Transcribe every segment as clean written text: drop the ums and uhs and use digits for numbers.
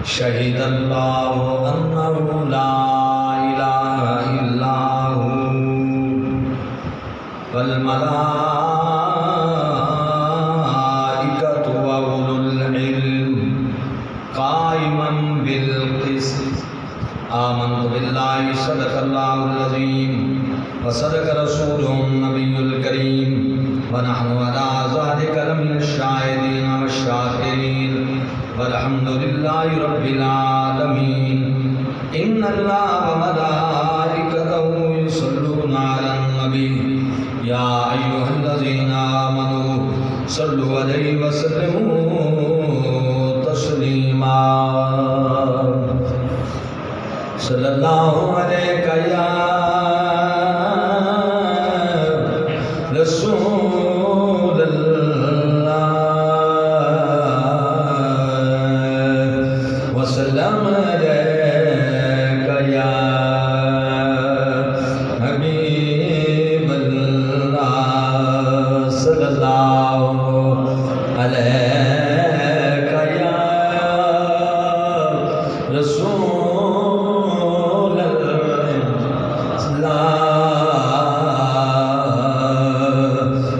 شہد اللہ انہ لا الہ الا ہو والملائکۃ واولو العلم قائما بالقسط آمنت باللہ صدق اللہ العظیم وصدق رسولہ النبی الکریم ونحن علی ذلک لمن الشاہدین والشاکرین والحمد للہ رب العالمین ان اللہ وملائکتہ یصلون علی النبی یا ایھا الذین آمنوا صلوا علیہ وسلموا تسلیما صلی اللہ علیہ یا رسول اللہ وسلم علیہ یا حبیب اللہ صلی اللہ علیہ یا رسول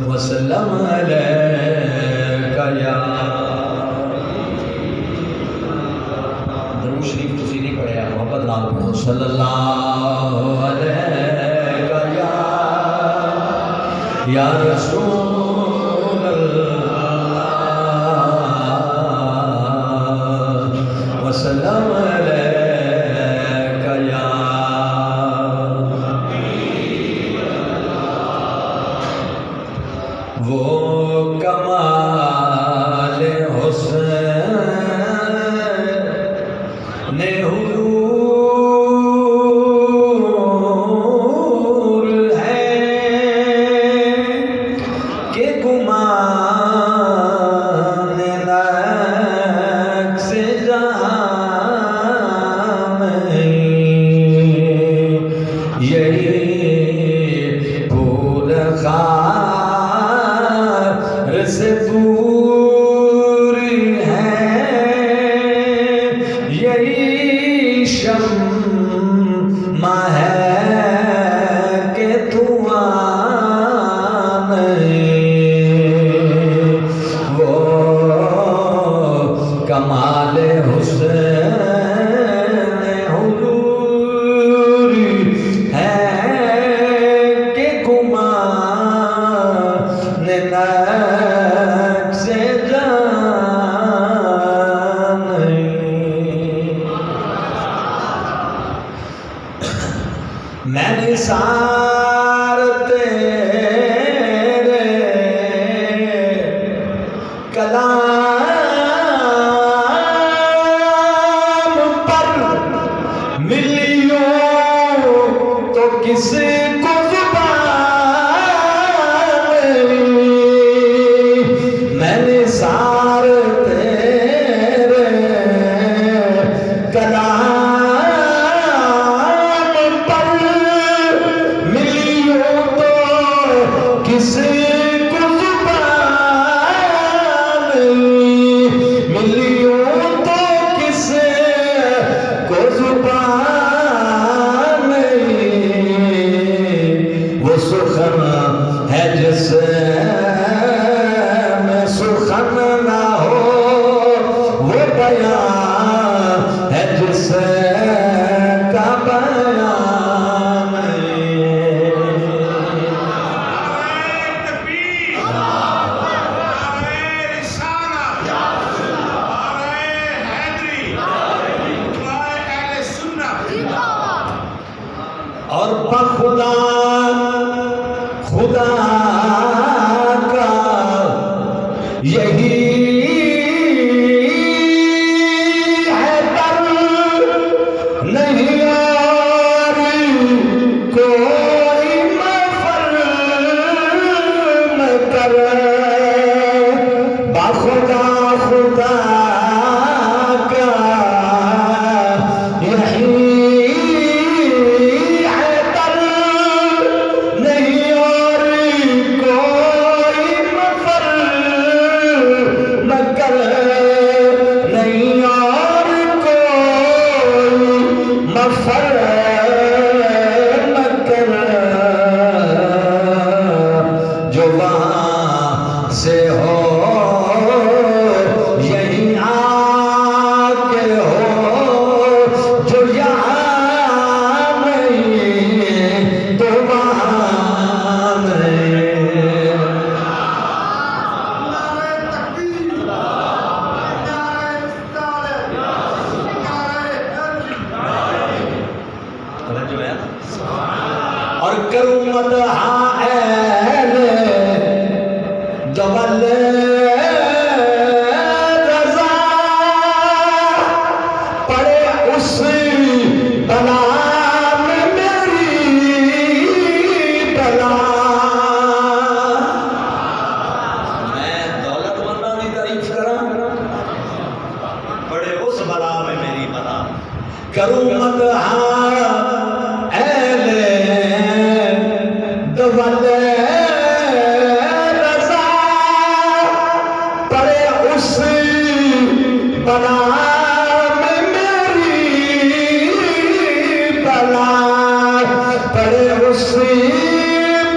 وسلم علیکہ یا درود شریف تسی نہیں پڑھیا محبت نال پڑھو صلی اللہ علیکہ یا رسول اللہ وسلم علیکہ یا وہ کمال حسن حضور ہے کہ گمان نقص جہاں میں یہی پھول خار سے پوری ہے یہی شمع ہے کہ دھواں میں وہ کمال حسن حضور ہے کہ گمان نقص جان میں نثار تیرے کلام پر ملیوں تو کس کو زبان میں نثار تیرے کلام پر ملیوں تو کس کو زبان ملیوں تو کس کو زبان وہ سخن ہے جس میں سخن نہ ہو وہ بیان ہے جس کا بیان اور بخدا خدا کا یہی ہے در اور کرومت حائل جبل رضا پڑے اس بلا میں میری بلا. میں دولت منداں دی تعریف کراں پڑے اس بلا میں میری بلا. کرومت حائل جبل رضا پڑے اس بلا میں میری بلا. پڑے اس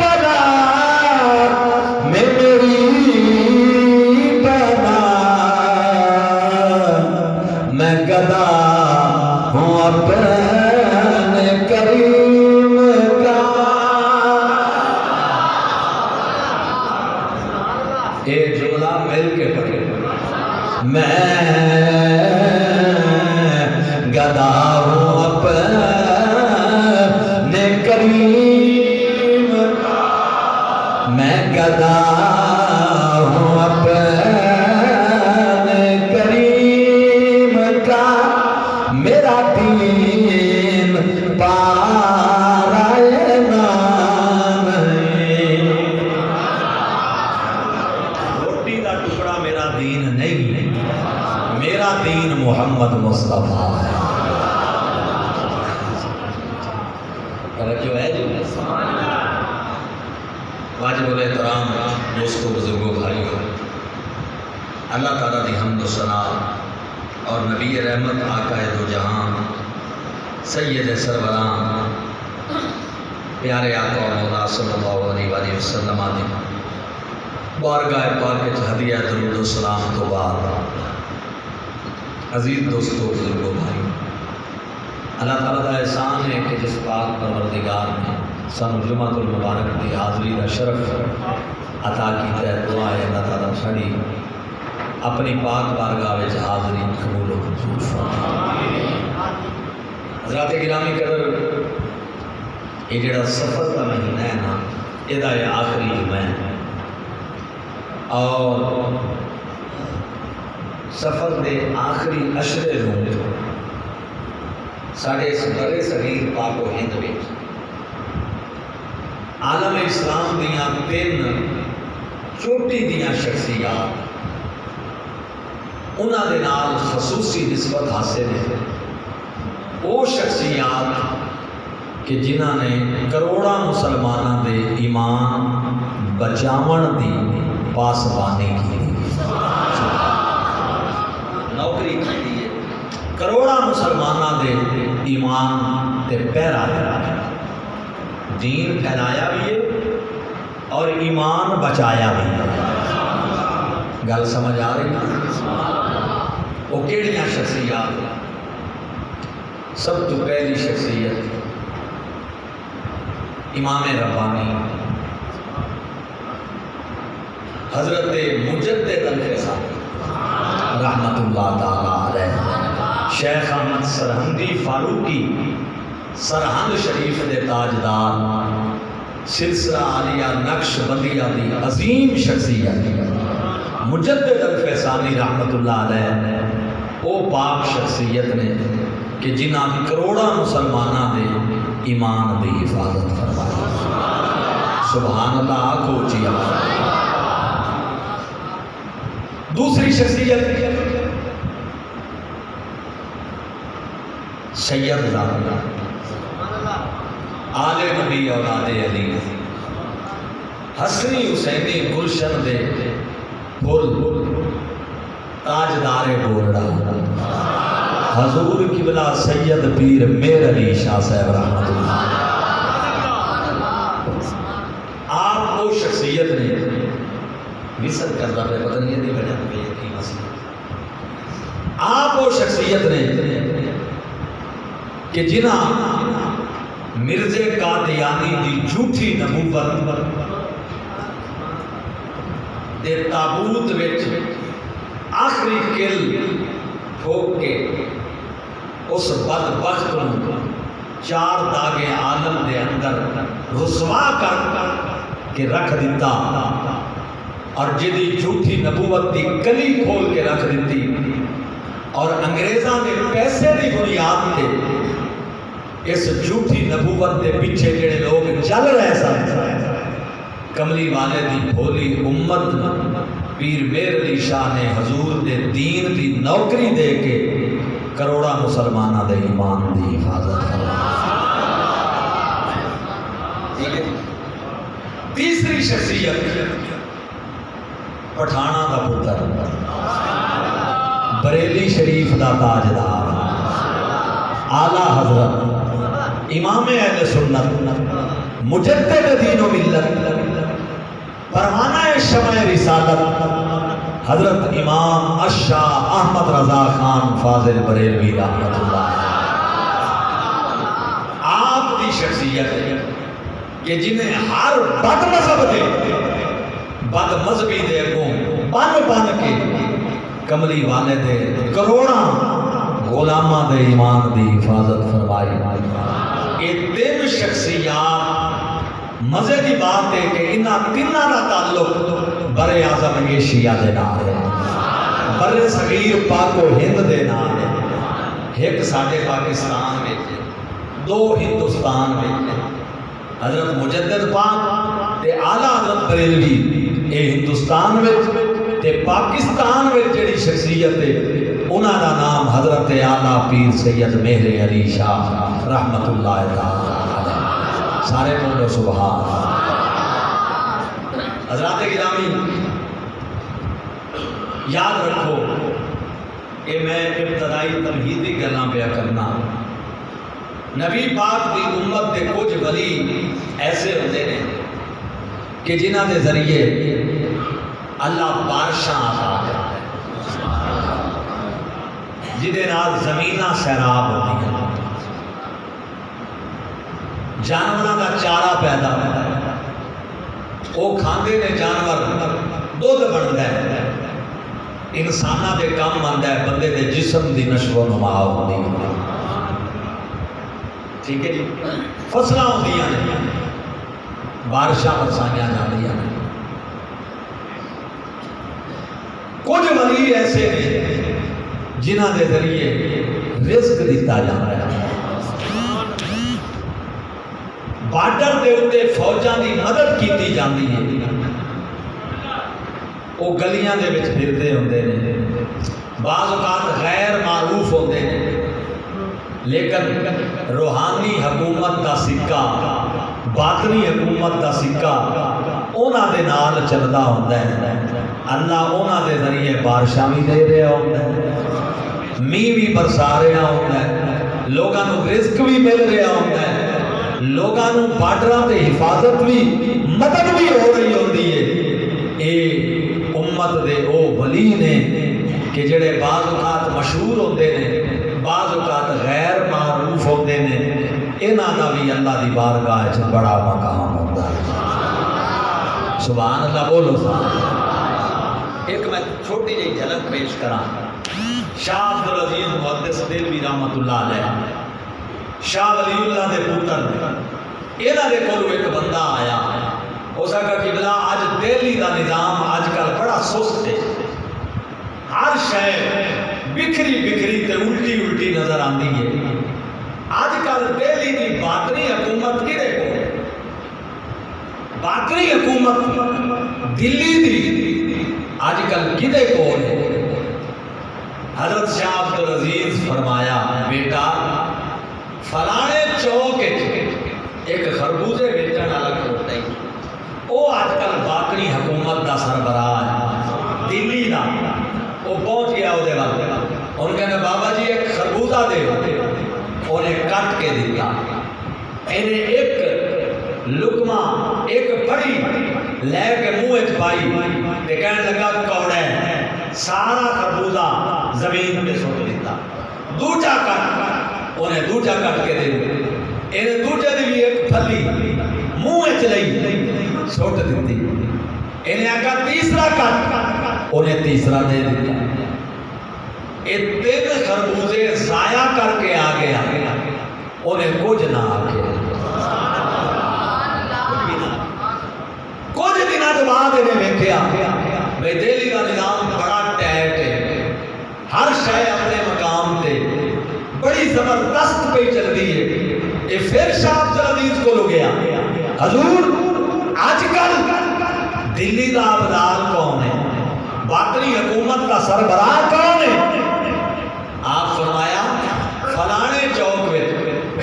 بلا میں میری بلا. میں گدا ہوں اپنے کریم کا. ایک جملہ مل کے پڑھے. میں گدا ہوں اپنے کریم کا. میں گدا ہوں اپنے کریم کا. میرا دین پارائے نام ہے. روٹی کا ٹکڑا میرا دین نہیں، میرا دین محمد مصطفیٰ ہے. توجہ ہے جو واجب الاحترام دوستو بزرگوں بھائیوں، اللہ تعالیٰ دی حمد و ثنا اور نبی رحمت آقا دو جہاں سید سروران پیارے آقا و مولا صلی اللہ علیہ وآلہ وسلم آدھے بارگاہ پاک ہدیہ درود و سلام تو بعد عزیز دوستو بزرگوں بھائی، اللہ تعالیٰ کا احسان ہے کہ جس پاک پروردگار نے سن جمعۃ المبارک کی حاضری کا شرف عطا کیتا ہے. دعا ہے اللہ تعالیٰ ساری اپنی پاک بارگاہ وچ حاضری قبول و منظور فرمائے. حضرات گرامی قدر، یہ جڑا سفر کا مہینہ ہے نا، یہ آخری جمعہ ہے اور سفر دے آخری عشرے روز ساڑھے اس برے صغیر پاک و ہند وچ عالم اسلام دیاں 3 چوٹی دیاں شخصیات انہاں دے نال خصوصی نسبت حاصل ہے. وہ شخصیات کہ جنہاں نے کروڑاں مسلمانوں دے ایمان بچاون دی پاسبانی کی، نوکری کی ہے. کروڑاں مسلمانوں دے ایمان تے پہرا دین پھیلایا بھی ہے اور ایمان بچایا بھی ہے. گل سمجھ آ رہی ہے؟ وہ کیڑیاں شخصیات؟ سب تو پہلی شخصیت امام ربانی حضرت مجدد الفیضانی رحمت اللہ تعالیٰ علیہ، شیخ احمد سرہندی فاروقی سرہند شریف دے تاجدار، سلسلہ عالیہ نقش بندیہ دی عظیم شخصیت مجدد الفیضانی رحمت اللہ علیہ. وہ پاک شخصیت نے کہ جنہاں کروڑا مسلمانہ دے ایمان دی حفاظت فرمائی. سبحان اللہ آکھو چیا. دوسری شخصیت سید زاہد آل نبی اولاد علی، حسنی حسینی گلشن دے پھول تاجدار بورڑا حضور قبلہ سید پیر میر علی شاہ صاحب رحمت اللہ. آپ وہ شخصیت نے وصل کردہ پہ پتہ نہیں ہے بجا پہ یقین مسئلہ. آپ وہ شخصیت نے کہ جنہاں مرزے قادیانی دی جھوٹی نبوت دے تابوت وچ آخری کل ٹھوک کے اس بدبخت چار داغے عالم دے اندر رسوا کر کے رکھ دیتا اور جدی جھوٹی نبوت دی کلی کھول کے رکھ دیتی اور انگریزاں نے پیسے دی بنیاد تے اس جھوٹی نبوت دے پیچھے جڑے لوگ چل رہے سن کملی والے دی بھولی امت پیر مہر علی شاہ نے حضور دے دین دی نوکری دے کے کروڑا مسلمانہ دے ایمان دی حفاظت فرمائی۔ تیسری شخصیت پٹھانا دا پتر بریلی شریف دا تاجدار اعلیٰ حضرت امام اہل سنت مجدد دین و ملت پروانہ شمع رسالت حضرت امام الشاہ احمد رضا خان فاضل بریلوی رحمۃ اللہ آپ کی شخصیت کہ جنہیں ہر بد مذہب دے بد مذہبی دے اگوں بن کے کملی والے دے کروڑاں غلاماں دے ایمان دی حفاظت فرمائی۔ یہ تین شخصیات مزے کی بات ہے کہ انہاں تیناں دا تعلق بر اعظم ایشیا دے نال ہے، بر صغیر پاک و ہند دے نال ہے۔ ایک ساڈے پاکستان وچ دو ہندوستان وچ حضرت مجدد پاک تے اعلیٰ حضرت بریلوی اے ہندوستان وچ تے پاکستان وچ جڑی شخصیت ہے انہاں دا نام حضرت اعلیٰ پیر سید مہر علی شاہ رحمت اللہ تعالی۔ سارے بولو سبحان۔ حضرات گرامی یاد رکھو کہ میں ابتدائی تمہیدی گلاں بیان کرنا، نبی پاک دی امت دے کچھ ولی ایسے ہوتے ہیں کہ جنہاں دے ذریعے اللہ بارشاں عطا کرتا ہے، جدے نال زمیناں سیراب ہوتی ہیں، جانوراں دا چارہ پیدا ہوتا ہے، وہ کھاندے نے جانور دودھ بنتا ہے، انساناں دے کام آندا ہے، بندے دے جسم دی نشو و نما ہوتی ہے، ٹھیک ہے جی، فصلاں ہوندیاں نے، بارشاں برسائیاں جاندیاں نے۔ کچھ ولی ایسے ہیں جنہاں دے ذریعے رزق دیتا جاتا ہے، بارڈر دے اتے فوجاں دی مدد کیتی جاندی ہے، وہ گلیاں دے وچ پھردے ہوندے نے، بعض اوقات غیر معروف ہوندے نے، لیکن روحانی حکومت دا سکہ، باطنی حکومت دا سکہ اونا دے نال چلدا ہوندا ہے۔ اللہ اونا دے ذریعے بارشاں بھی دے رہا ہوندا ہے، میہ بھی برسا رہا ہوندا ہے، لوگاں نوں رزق بھی مل رہا ہوندا ہے، لوگاں نوں بارڈراں تے حفاظت بھی مدد بھی ہو رہی ہوندی ہے۔ اے امت دے او ولی نے کہ جڑے بعض اوقات مشہور ہوندے نے، بعض اوقات غیر معروف ہوندے نے، انہاں دا بھی اللہ دی بارگاہ وچ بڑا مقام ہوندا ہے۔ سبحان اللہ بولو سبحان۔ ایک میں چھوٹی جی جھلک پیش کراں، شاہ عبدالعزیز محدث دہلوی رحمت اللہ علیہ، شاہ ولی اللہ دے پتر، انہاں دے کولوں ایک بندہ آیا، اس آکھا کہ بلا اج دہلی دا نظام اج کل بڑا سست ہے، ہر شے بکھری بکھری تے الٹی الٹی نظر آندی ہے، آج کل دہلی دی باطنی حکومت کدے کو، باطنی حکومت دلی دی آج کل کدے کو ہے؟ حضرت شاہ عبدالعزیز فرمایا بیٹا فلانے چوک ایک خربوزے بیچن والا کھڑوتا ہے، وہ آج کل باطنی حکومت دا سربراہ ہے دلی دا، وہ پہنچ گیا وہ دے وقت، ان کہنے بابا جی ایک خربوزہ دے، انہیں کٹ کے دیا، انہیں ایک لقمہ ایک پڑی لے کے منہ پائی تے کہنے لگا کوڑا ہے، سارا خربوزہ زمین پہ سٹ دیتا، دوجا کٹ، انہیں دوجا کٹ کے دے دیا، انہیں دوجے دی بھی ایک پھلی منہ چلئی سٹ دیتی، انہیں آگا تیسرا کٹ، انہیں تیسرا دے دیا، یہ تین خربوزے ضائع کر کے آ گیا، انہیں کچھ نہ آکے کچھ دنوں تو بعد انہیں ویکھیا بھئی دہلی کا نظام بڑا ٹائٹ ہے، ہر شے اپنے مقام تے بڑی زبردست پہ چلتی ہے۔ یہ پھر شاہ عبد العزیز کو لو گیا، حضور آج کل دلی کا آبدار کون ہے، باقی حکومت کا سربراہ کون ہے؟ آپ فرمایا فلانے چوک میں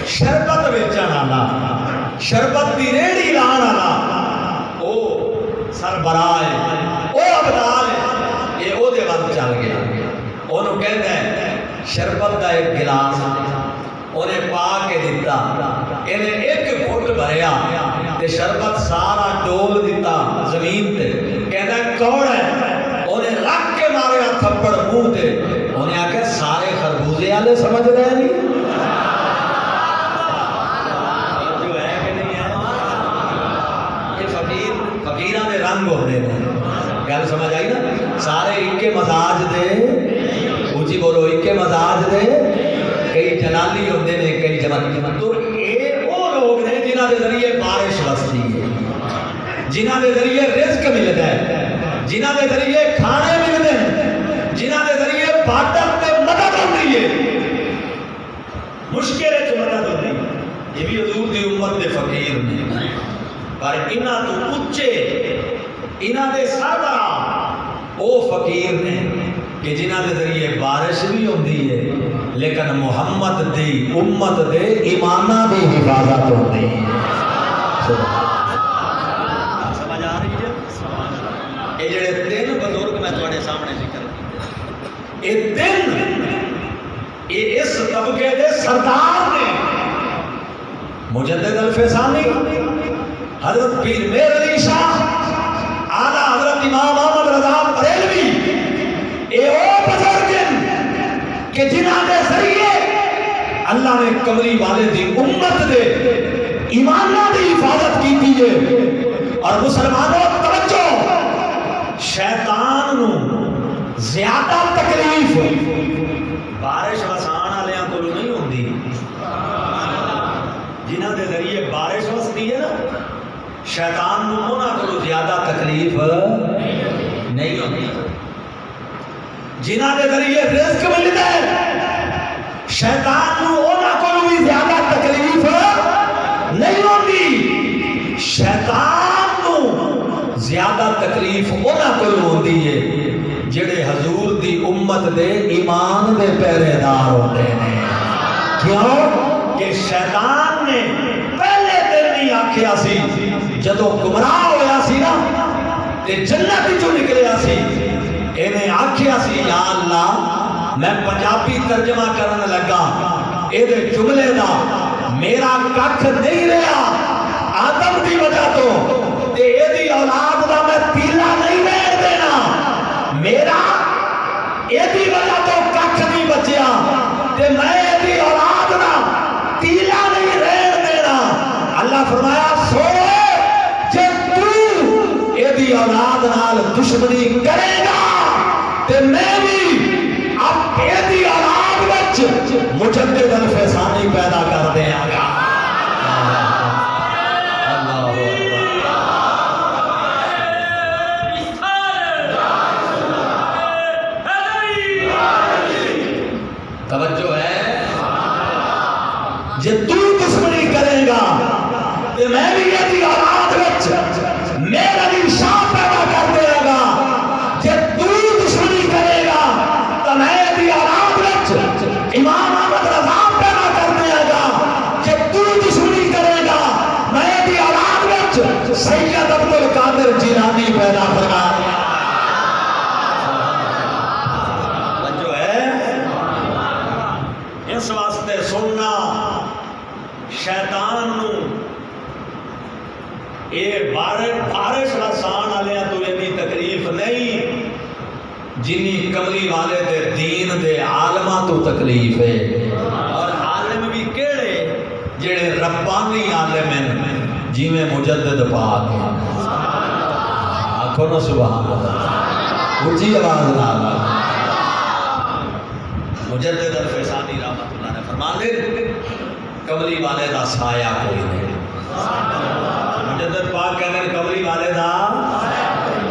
شربت بیچن والا، شربت کی ریڑھی لان والا او سربراہ ہے، او آبدار ہے۔ یہ او دے وقت چل گیا، انہوں کہتا ہے شربت کا ایک گلاس انہیں پا کے دیتا، انہیں ایک گھٹ بھریا تے شربت سارا ڈول دیتا زمین تے، کہتا ہے کون ہے؟ انہیں رکھ کے مارے تھپڑ منہ تے، انہیں آکے سارے خربوزے والے سمجھ رہے نہیں جو ہے کہ نہیں ہے؟ یہ فقیران دے رنگ ہوتے ہیں، گل سمجھ آئی نا؟ سارے ایک کے مزاج دے، اونچی بولو، ایک کے مزاج دے، کئی جلالی ہوتے ہیں، کئی جمالی۔ تو یہ وہ لوگ ہیں جنہاں دے ذریعے بارش وستی ہے، جنہاں دے ذریعے رزق ملتا ہے، جنہاں دے ذریعے کھانے ملتے ہیں، جنہاں دے ذریعے بادر تے مدد ہوتی ہے، مشکل ہے جو مدد ہوتی ہے۔ یہ بھی حضور دی امت دے فقیر نے، پر انہاں تو اچھے، انہاں دے سربراہ او فقیر نے کہ جنہاں دے ذریعے بارش بھی ہوتی ہے، لیکن محمد دی امت دے ایمانہ دی حفاظت ہوتی ہے۔ سمجھ آ رہی ہے؟ یہ جڑے تین بزرگ میں تھوڑے سامنے ذکر کیتے، یہ تین یہ اس طبقے دے سردار نے، مجدد الفسانی، حضرت پیر مہر علی شاہ، اعلیٰ حضرت امام احمد رضا بریلوی، اے او بزرگ کہ جنہاں دے ذریعے اللہ نے کمری والے دی امت دے ایمانہ دی حفاظت کی ہے۔ اور مسلمانوں توجہ، شیطان نو زیادہ تکلیف بارش وسان والیاں کو نہیں ہوندی، جنہاں دے ذریعے بارش وستی ہے نا، شیطان نو انہاں کو زیادہ تکلیف نہیں ہوتی۔ جنہاں دے ذریعے رزق ملتا ہے، شیطان نو انہاں کو بھی زیادہ تکلیف نہیں ہوتی۔ شیطان نو زیادہ تکلیف انہاں کو ہوتی ہے جڑے حضور دی امت دے ایمان دے پہرے دار ہوتے ہیں۔ کیوں کہ شیطان نے پہلے دن نہیں آکھیا سی جدو گمراہ ہویا سی نا تے جنت جو نکلیا سی، انہیں آکھیا سی یا اللہ میں پنجابی ترجمہ کرنے لگا اے دے جملے دا میرا ککھ نہیں رہا آدم دی وجہ تو تے اے دی اولاد دا میں تیلا نہیں رہن دینا، میرا اے دی وجہ تو ککھ نہیں بچیا تے میں اے دی اولاد دا تیلا نہیں رہن دینا۔ اللہ فرمایا سوڑے جے تو اے دی اولاد نال دشمنی کرے گا تے میں بھی اب اے دی اولاد وچ مجدد الفسانی پیدا کر دیا گا۔ توجہ ہے، جے تو دشمنی کرے گا تے میں بھی اے دی اولاد وچ میرا بھی شاہ پیدا کر دے گا، جے تو دشمنی کرے گا تو میں اے دی اولاد وچ امام احمد رضا پیدا کر دے گا، جے تو دشمنی کرے گا میں اے دی اولاد وچ سید عبد القادر جیلانی پیدا فرما دے گا۔ جو ہے اس واسطے سننا شیطان نو اے بارش رسان آلیاں تو اتنی تکلیف نہیں جنی کملی والے دے دین دے عالمہ تو تکلیف ہے۔ اور عالم بھی کیڑے جڑے ربانی عالم ہیں جی میں مجدد پاک ہیں، آنکھوں نا سبحان اللہ، اونچی آواز نہ مجدد الفسانی رحمت اللہ نے فرمان دے کملی والے دا سایہ کوئی نہیں. مجدد پاک کہتے ہیں کملی والے دا،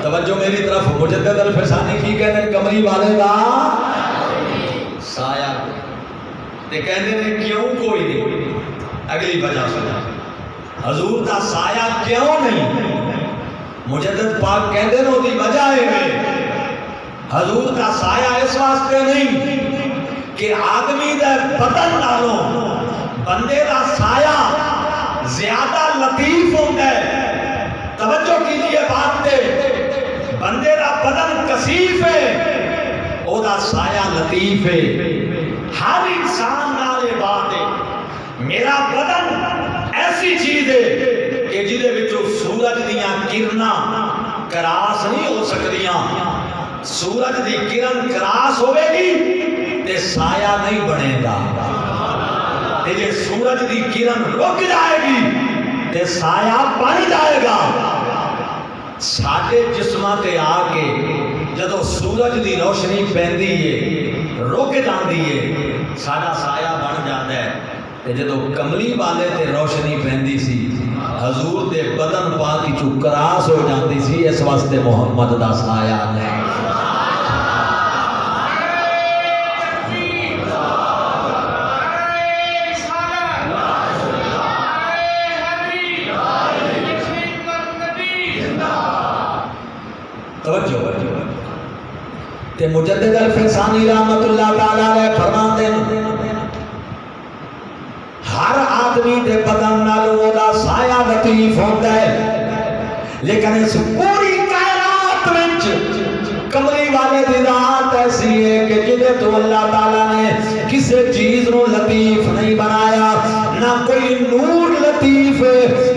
توجہ میری طرف، مجدد الفسانی کی کہتے ہیں کملی والے دا سایہ تے کہتے ہیں کیوں کوئی نہیں. اگلی وجہ سنا حضور دا سایہ کیوں نہیں. مجدد پاک کہتے ہیں وہ دی وجہ ہے حضور دا سایہ اس واسطے نہیں کہ آدمی دے بدن نالوں بندے دا سایہ زیادہ لطیف ہوتا ہے. توجہ کیجئے بات تے، بندے دا بدن کثیف ہے، او دا سایہ لطیف ہے. ہر انسان نالے بات ہے میرا بدن ایسی چیز ہے کہ جدے وچوں سورج دیاں کرنا کراس نہیں ہو سکدیاں. سورج دی کرن کراس ہوے گی تے سایہ نہیں بنے گا، تے جے سورج دی کرن رک جائے گی تے سایہ بن جائے گا. ساڈے جسماں تے آ کے جدوں سورج دی روشنی پیندی ہے رک جاندی ہے ساڈا سایہ بن جاندا ہے. تے جدوں کملی والے تے روشنی پیندی سی حضور دے بدن پاک چوں کراس ہو جاندی سی، اس واسطے محمد دا سایہ نہیں. تے مجدد الفسانی رحمت اللہ تعالی علیہ فرماتے ہیں ہر آدمی دے بدن نالوں دا سایہ لطیف ہوتا ہے، لیکن اس پوری کائنات وچ کملی والے دی ذات ایسی ہے کہ جدے تو اللہ تعالیٰ نے کسی چیز نو لطیف نہیں بنایا، نہ کوئی نور لطیف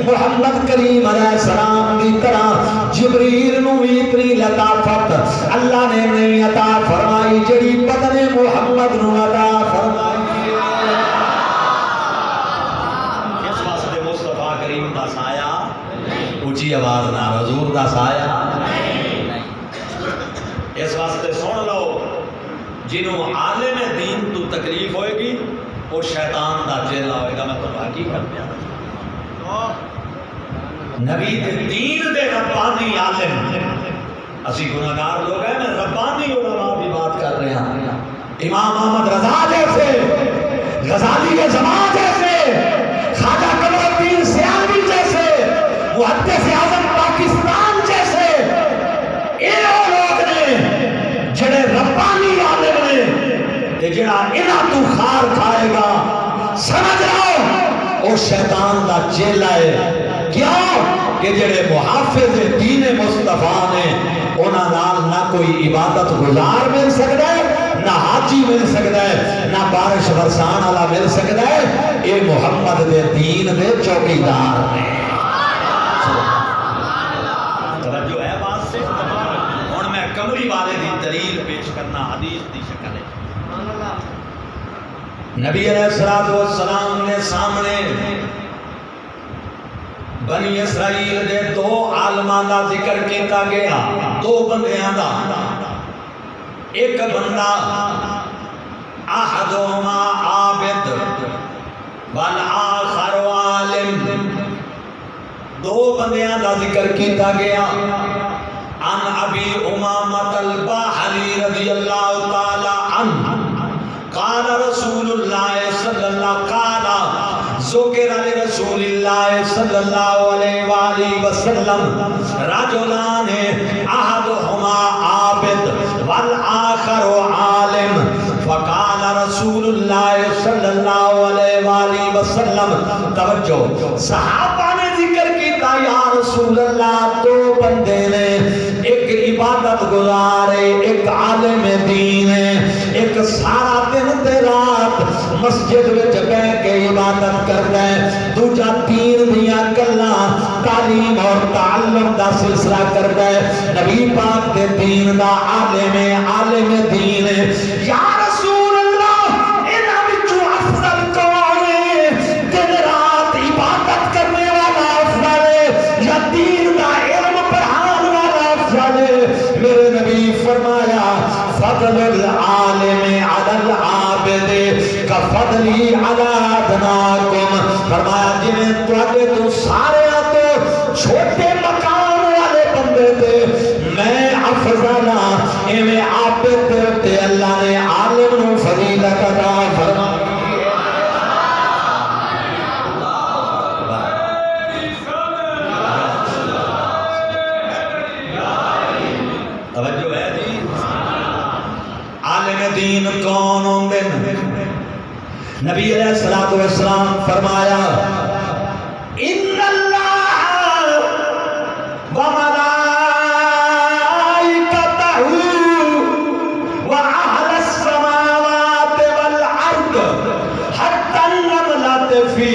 محمد کریم علیہ السلام دی طرح جبریل نو اتنی لطافت اللہ نے نہیں عطا فرمائی جڑی بدن محمد نو عطا فرمائی. اس واسطے مصطفیٰ کریم دا سایہ اونچی آواز نہ حضور دا سایہ. اس واسطے سن لو جنہوں عالم دین تو تکلیف ہوئے گی وہ شیطان دا چیلا ہوئے گا. میں تو حقیقت بیان نبی دین دے ربانی عالم، اسی گناہگار لوگ ہیں، میں ربانی علماء بھی بات کر رہے ہیں. امام احمد رضا جیسے، غزالی کے زمان جیسے، خواجہ قمر الدین سیالوی جیسے، محدث اعظم پاکستان جیسے، یہ لوگ نے جڑے ربانی عالم نے تے جڑا انہاں تو خار کھائے گا سمجھ رہو وہ شیطان دا چیلا ہے. کیوں کہ جڑے محافظ دین مصطفیٰ نے انہاں نال نہ کوئی عبادت گزار مل سکتا ہے، نہ حاجی مل سکتا ہے، نہ بارش برسان والا مل سکتا ہے. اے محمد دے دین دے چوکیدار نے. توجہ ہے بات سے. ہن میں کملی والے دی دلیل پیش کرنا حدیث دی شکل ہے. نبی علیہ الصلوۃ والسلام نے سامنے بنی اسرائیل دے دو عالماں دا ذکر کیتا گیا، دو بندیاں دا. ایک بندہ احدہما عابد والآخر عالم، دو بندیاں دا ذکر کیتا گیا. عن ابی امامۃ الباہلی رضی اللہ تعالی عنہ قال رسول اللہ صلی اللہ قال ذکر لرسول اللہ صلی اللہ علیہ وآلہ وسلم رجلان احدہما عابد والآخر عالم فقال رسول اللہ صلی اللہ علیہ وآلہ وسلم. توجہ، صحابہ نے ذکر کیتا یا رسول اللہ دو بندے نے، ایک عبادت گزار ہے، ایک عالم دین ہے، ایک سارا دن تے رات مسجد وچ بیٹھ کے عبادت کرتا ہے، دوجا دین دیاں گلاں تعلیم اور تعلم دا سلسلہ کرتا ہے، نبی پاک دے دین دا عالم دین ہے. یا رسول اللہ انہاں وچوں افضل کون ہے؟ دن رات عبادت کرنے والا افضل ہے یا دین دا علم پڑھانے والا افضل ہے؟ میرے نبی فرمایا فضل العالم علی العابد العابد کفضلی علی ادناکم، فرمایا جی میں تواڈے تو سارے تو چھوٹے مقام والے بندے تھے میں افضل ہاں، ایویں عابد تے اللہ نے عالم نو فضیلت عطا فرمائی۔ توجہ ہے جی؟ عالم دین کون ہوندے؟ نبی علیہ الصلوۃ والسلام فرمایا ان اللہ وملائکتہ واہل السماوات والارض حتی النملۃ فی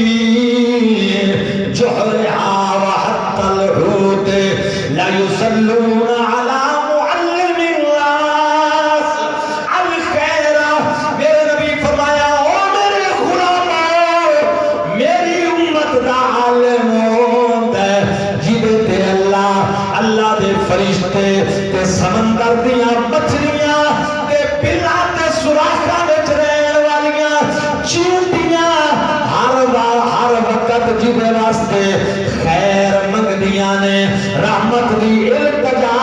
جحرها وحتی الحوت لا یصلون علی معلم الناس الخیر۔ میرے نبی فرمایا او میرے غلاموں، میری امت دا عالم ہوندا ہے جدے تے اللہ دے فرشتے تے سمندر دیاں مچھلیاں تے بلاں تے سوراخاں وچ رہن والیاں چیونٹیاں ہر وقت جدے واسطے خیر منگدیاں نے، رحمت دی التجا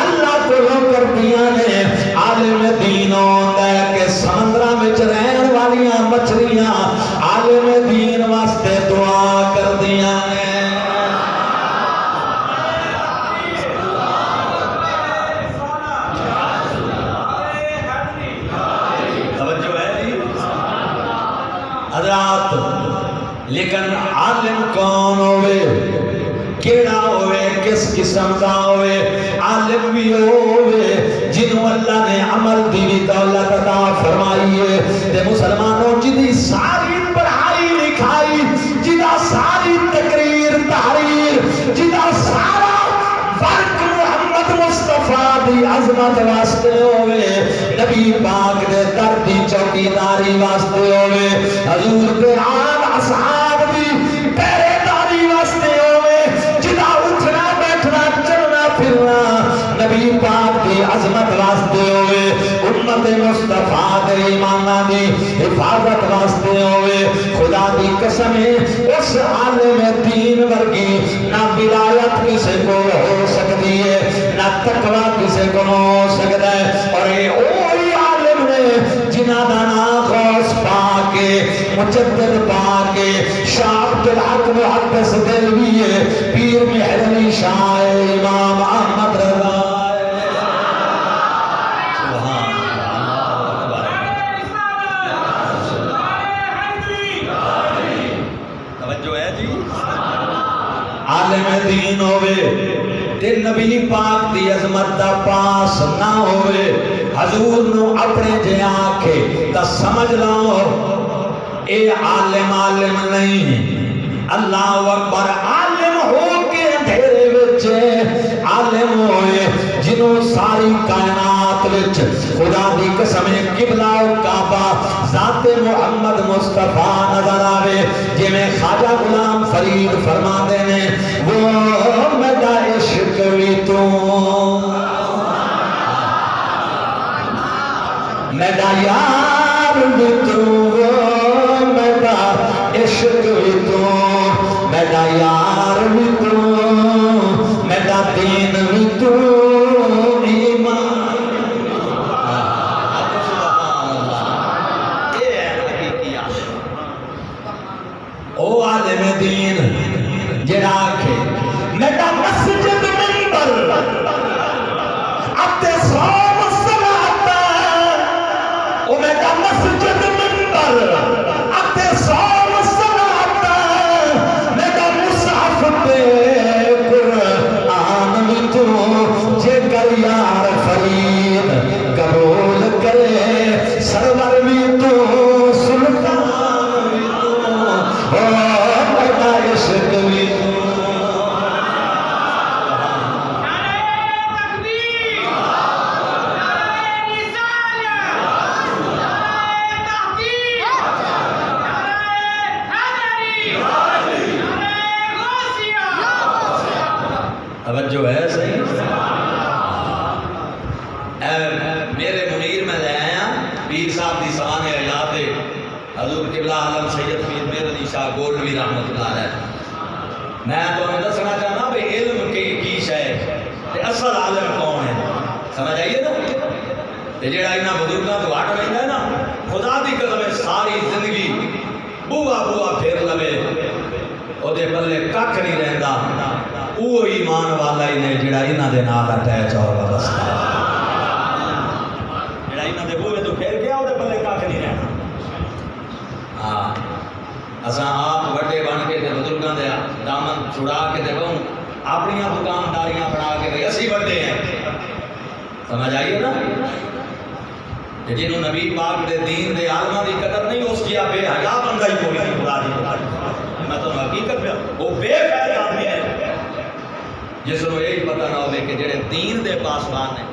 اللہ کو کردیاں نے۔ عالم دین ہوندا ہے کہ سمندراں وچ رہن والیاں مچھلیاں عالم دین واسطے دعا کردیاں نے۔ توجہ ہے جی حضرات؟ لیکن عالم کون ہوئے، کیڑا ہوئے، کس قسم کا ہوئے؟ عالم بھی ہوئے جنہوں اللہ نے عمل دی دولت عطا فرمائی ہے تے مسلمانوں جدی ساری پڑھائی لکھائی، جدا ساری تقریر تحریر، جدا سارا فرق محمد مصطفیٰ دی عظمت واسطے ہوئے، نبی پاک دے در دی چوکیداری واسطے ہوئے، حضور دے آل اصحاب دی پہرے داری واسطے ہوئے، جدا اٹھنا بیٹھنا چلنا پھرنا نبی پاک دی عظمت واسطے ہوئے، امت مصطفیٰ دے ایمانہ دی حفاظت واسطے ہوئے۔ خدا دی قسم ہے اس عالم دین ورگی نہ ولایت کسے کو ہو سکتی ہے، نہ تقوی کسے کو ہو سکتا ہے، اور یہ وہی عالم نے جنہاں دا نام غوث پاک مجدد پاک شاہ عبدالحق محدث دلوی پیر مہر علی شاہ امام احمد رضا۔ عالم دین ہوئے تے نبی پاک دی عظمت دا پاس نہ ہوئے، حضور نو اپنے جے آنکھے تا سمجھ لو اے عالم نہیں، اللہ اکبر۔ عالم ہو کے اندھیرے وچ عالم ہوئے جنہوں ساری کائنات وچ خدا دی قسم قبلہ و کعبہ ذات محمد مصطفیٰ نظر آوے، جے میں خواجہ غلام فرید فرما دینے وہ میرا عشق بھی تو میرا یار بھی تو، میرا عشق بھی تو، میرا یار بھی تو، میرا دین بھی تو، ایمان۔ او عالم دین جڑا آکھے میرا مسجد منبر اتے سو مسلات، او میرا مسجد منبر اتے سو مسلات، میرا مصحف تے قرآن بھی تو، شان حیات حضور قبلہ عالم سید پیر میر علی شاہ گولوی رحمت اللہ علیہ. میں تمہیں دسنا چاہنا بھی علم کی شے تے اصل عالم کون ہے. سمجھ آئیے نا. تے جڑا انہاں بزرگاں تو ہٹ رہندا ہے نا, خدا دی قسم ہے ساری زندگی بوا بوا پھیر لوے او دے بلے ککھ نہیں رہندا. وہ ایمان والا ہی نے جڑا انہاں دے نال اٹیچ اور وابستہ ہے. جڑا انہاں دے بوے تو پھیر گیا او دے بلے ککھ نہیں رہنا. ہاں اساں آپ وڈے بن کے تے بزرگاں دے دامن چھڑا کے تے بہوں اپنیاں دکانداریاں بنا کے تے اسی وڈے ہیں. سمجھ آئیے نا. جنہوں نبی پاک دے دین دے عالمہ دی قدر نہیں, اس کیا بے حیا بندہ ہی کوئی نہیں. خدا دی میں تو حقیقت میں وہ بے فیض آدمی ہے جس کو یہی پتہ نہ ہوئے کہ جڑے دین دے پاسبان ہیں.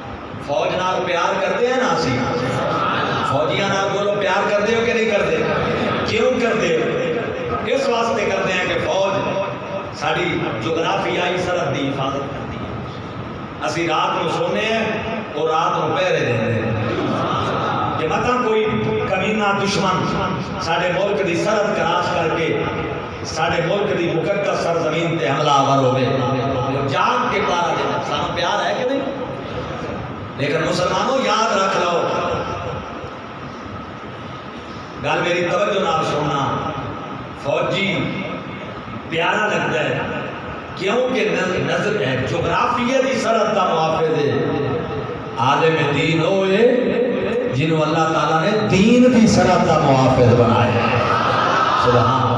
فوج نال پیار کرتے ہیں نا, اسی فوجیاں نال بولو پیار کرتے ہو کہ نہیں کرتے؟ کیوں کرتے ہو؟ اس واسطے کرتے ہیں کہ فوج ساری جغرافیائی سرحد دی حفاظت کرتی ہے. اسی رات کو سونے ہیں اور رات کو پہرے دیتے ہیں کہ مطلب کوئی کمینہ دشمن سارے ملک دی سرحد کراس کر کے سارے ملک دی مقدس سرزمین تے حملہ آور ہوئے. جاگ کے پارا دینا سانو پیار ہے کہ نہیں؟ لیکن مسلمانوں یاد رکھ لو, گل میری توجہ نال سننا, فوجی پیارا لگتا ہے کیونکہ نظر ہے جغرافیہ دی سرحد کا محافظ ہے. عالم دین ہوئے جنہوں اللہ تعالیٰ نے دین دی سرحد کا محافظ بنایا ہے. سبحان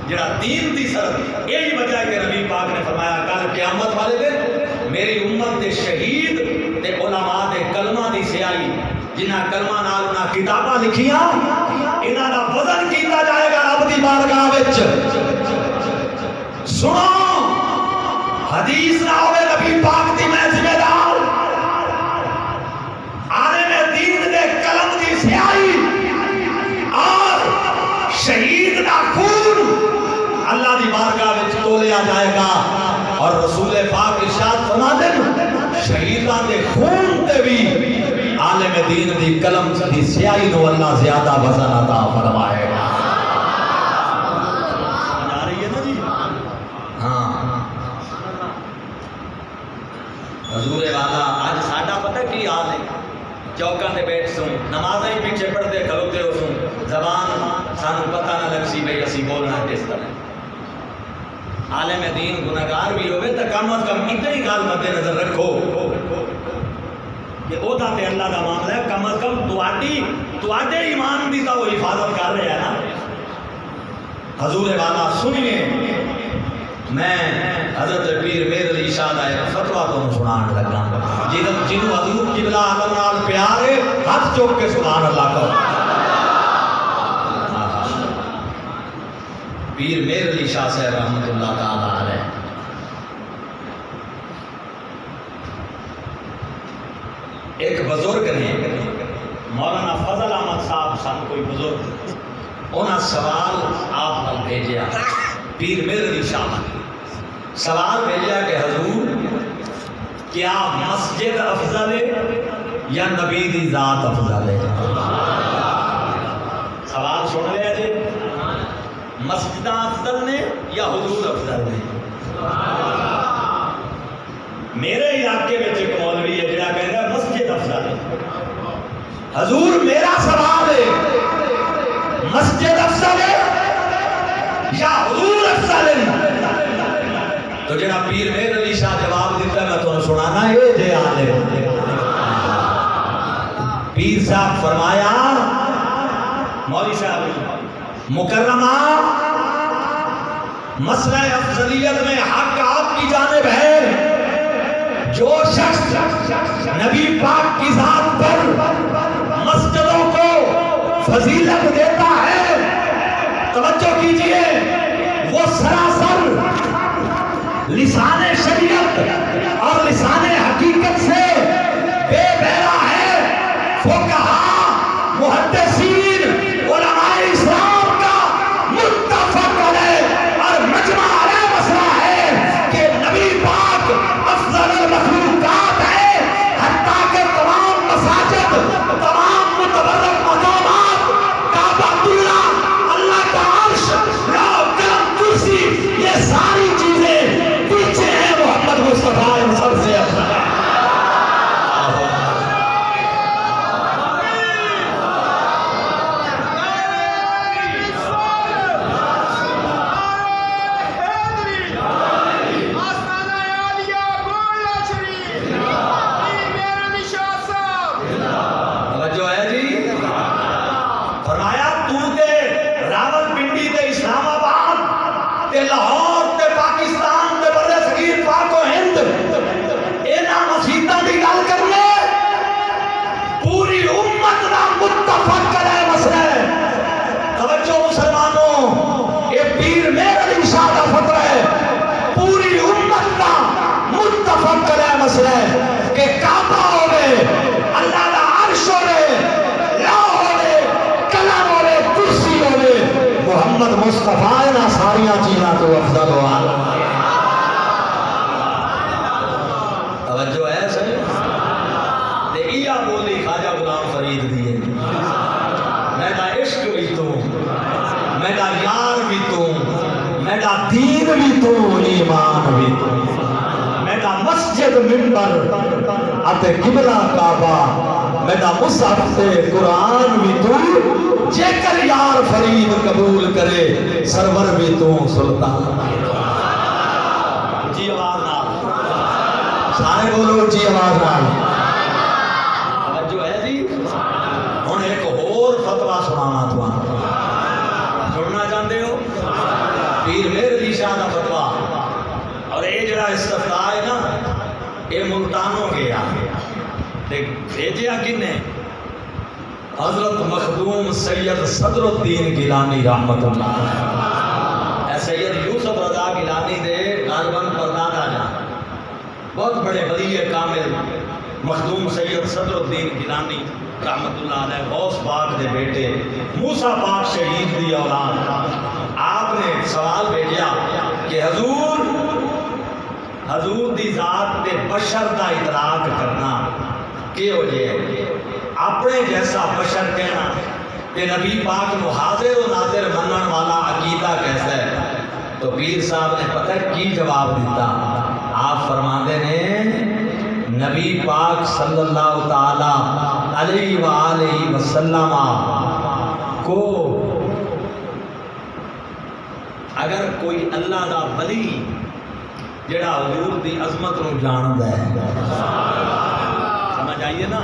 جڑا دین دی سرحد. یہی وجہ ہے کہ نبی پاک نے فرمایا کل قیامت والے دن میری امت دے شہید تے علماء دے کلمہ دی سیاہی جنہاں کلمہ نال انہاں کتاباں لکھیاں انہاں دا وزن کیتا جائے گا رب دی بارگاہ وچ. سنو حدیث نہ ہوئے نبی پاک دی میں ذمہ دار عالم دین دے قلم دی سیاہی اور شہید دا خون اللہ دی بارگاہ وچ تولیا جائے گا. اور رسول پاک ارشاد فرماتے ہیں شہیداں دے خون تے بھی عالم دین دی قلم دی سیاہی نو اللہ زیادہ وزن عطا فرمائے گا. آ رہی ہے نا جی. ہاں حضور والا آج ساڈا پتہ کی حال ہے. چوکاں تے بیٹھ سوں نمازاں ہی پیچھے پڑھتے کھلوتے ہو سوں زبان سانو پتہ نہ لگ سی بھئی اسی بولنا کس طرح. عالم دین گناہگار بھی ہوئے تو کم از کم اتنی گل مد نظر رکھو کہ او تے اللہ دا معاملہ ہے. کم از کم تواڈے ایمان دی تو وہ حفاظت کر رہے ہیں نا. حضور والا سنیے, میں حضرت پیر میر علی شاہ دا ایک فتویٰ تو سنان لگا جنہوں حضور قبلہ عالم نال پیار ہے ہاتھ چوک کے سبحان اللہ کرو. پیر میر علی شاہ صاحب رحمت اللہ تعالی علیہ ایک بزرگ نے مولانا فضل احمد صاحب سن کوئی بزرگ انہاں سوال آپ پر بھیجیا. پیر میر علی شاہ سوال بھیجیا کہ حضور کیا مسجد افضل ہے یا نبی دی ذات افضل ہے؟ سوال سن لیا جی. مسجد افضل نے یا حضور افضل نے؟ میرے علاقے میں ایک مولوی ہے جڑا کہتا ہے مسجد افضل ہے. حضور میرا سوال ہے مسجد افضل ہے یا حضور افضل ہے؟ تو جڑا پیر میر علی شاہ جواب دیتا ہے میں تمہیں سنانا ہے جے آلے. پیر صاحب فرمایا مولوی صاحب مکرمہ مسئلہ افضلیت میں حق آپ کی جانب ہے. جو شخص نبی پاک کی ذات پر مسجدوں کو فضیلت دیتا ہے توجہ کیجئے وہ سراسر لسان شریعت اور لسان حقیقت سے بے بہرا ہے. فقہاء محدثین علماء اسلام کا متفق علیہ اور مجمع علیہ مسئلہ ہے کہ نبی پاک افضل المخلوقات ہے. حتیٰ کہ تمام مساجد تمام کہ لاہور تے پاکستان تے برے صغیر پاک و ہند انہاں مسیتاں دی گل کرنے پوری امت دا متفق علیہ مسئلہ ہے. توجہ مسلمانوں، یہ پیر مہر علی شاہ دا فتوی ہے، پوری امت دا متفق علیہ مسئلہ ہے کہ کعبہ ہوئے، اللہ دا عرش ہوئے، لا ہوئے، کلام ہوئے، کرسی ہوئے، محمد مصطفیٰ نا ساریاں چیزاں تو افضل ہو آلہ. توجہ ہے صحیح؟ دیئیہ بولی خواجہ غلام فرید دیئے، میرا عشق بھی تو، میرا یار بھی تو، میرا دین بھی تو، ایمان بھی تو، میرا مسجد منبر اتے قبلہ کعبہ، میرا مصحف سے قرآن بھی تو، جے کر یار فرید قبول کرے سرور بھی تو سلطان. جی آواز نہ سارے بولو جی آواز نہ. جو ہے جی ہن ایک اور فتویٰ سنانا تو سننا چاہتے ہو؟ پیر مہر علی شاہ کا فتویٰ. اور یہ جڑا استفتاء ہے نا یہ ملتانوں گیا بھیجیا کن نے؟ حضرت مخدوم سید صدر الدین گیلانی رحمت اللہ. اے سید یوسف رضا گیلانی دے غالباً پردادا جان بہت بڑے ولی کامل مخدوم سید صدر الدین گیلانی رحمت اللہ علیہ غوث پاک دے بیٹے موسیٰ پاک شہید دی اولاد. آپ نے سوال بھیجا کہ حضور دی ذات تے بشر دا ادراک کرنا کہ ہو جائے اپنے جیسا بشر کہنا کہ نبی پاک نو حاضر و ناظر منن والا عقیدہ کیسا ہے. تو پیر صاحب نے پتہ کی جواب دیتا. آپ فرماندے نے نبی پاک صلی اللہ تعالی علیہ وآلہ وسلم کو اگر کوئی اللہ دا ولی جڑا حضور دی عظمت نو جاندا ہے، سمجھ آئیے نا،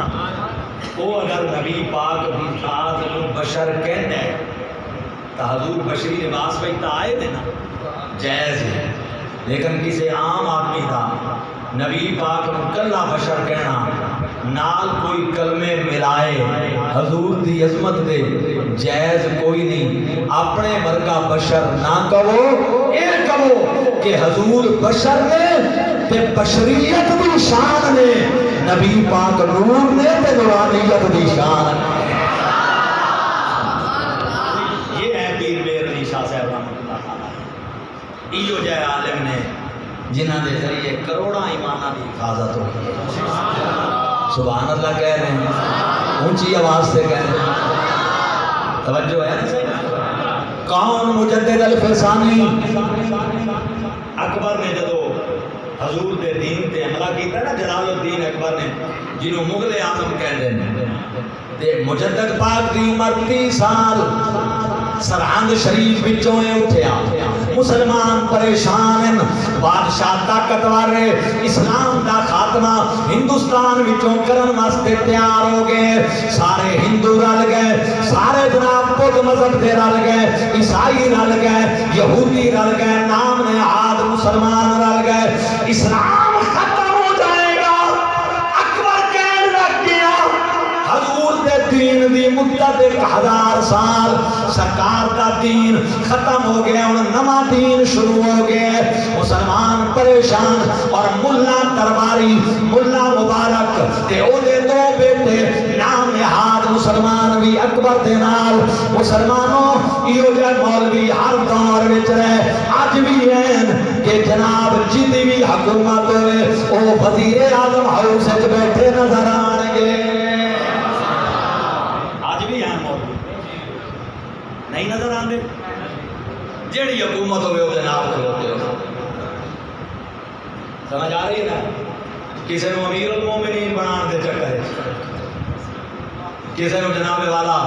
وہ اگر نبی پاک دی ذات نو بشر کہندا ہے تو حضور بشری لباس وچ تا آئے تھے نا، جائز ہے. لیکن کسی عام آدمی دا نبی پاک نو کلا بشر کہنا نال کوئی کلمے ملائے حضور دی عظمت دے جائز کوئی نہیں. اپنے ورگا بشر نہ کہو، اے کہو کہ حضور بشر نے تے بشریت دی شان نے، نبی پاک نور نے تے نورانیت دی شان. یہ ہے پیر مہر علی شاہ صاحب رحمۃ اللہ تعالی. ایو جائے عالم نے جنہاں دے ذریعے کروڑاں ایماناں دی حفاظت ہوئی ہے. سبحان اللہ کہہ رہے ہیں، اونچی آواز سے کہہ رہے ہیں. توجہ ہے نا صحیح؟ کون مجدد الفسانی؟ اکبر نے جدو حضور دے دین تے حملہ کیتا نا، جلال الدین اکبر نے جنہوں مغل اعظم کہتے ہیں، تے مجدد پاک دی عمر 30 سال سرہند شریف وچوں اٹھیا. مسلمان پریشان ہیں، بادشاہ طاقتور اسلام دا خاتمہ ہندوستان وچوں کرن واسطے تیار ہو گئے. سارے ہندو رل گئے، سارے جناب بدھ مذہب دے رل گئے، عیسائی رل گئے، یہودی رل گئے، نام نہاد مسلمان رل گئے. اسلام ختم ہو جائے گا. اکبر کہنے لگ گیا حضور دے دین دی مدت 1000 سال سرکار دا دین ختم ہو گیا، اور نواں دین شروع ہو گیا. مسلمان پریشان، اور ملا درباری ملا مبارک تے او دے دو بیٹے نام نہاد مسلمان بھی اکبر دے نال. مسلمانوں ایو جے مولوی ہر دور وچ رہے اج بھی ہیں کہ جناب جتنی بھی حکومت ہوئے او وزیر اعظم ہاؤس وچ بیٹھے نظر آن گے. نہیں نظر آندے؟ جیڑی حکومت ہوئے وہ نال کھلوتے ہو. سمجھ آ رہی ہے نا؟ کسی نے امیر المومنین بنان دے چکر، کسی نے جناب والا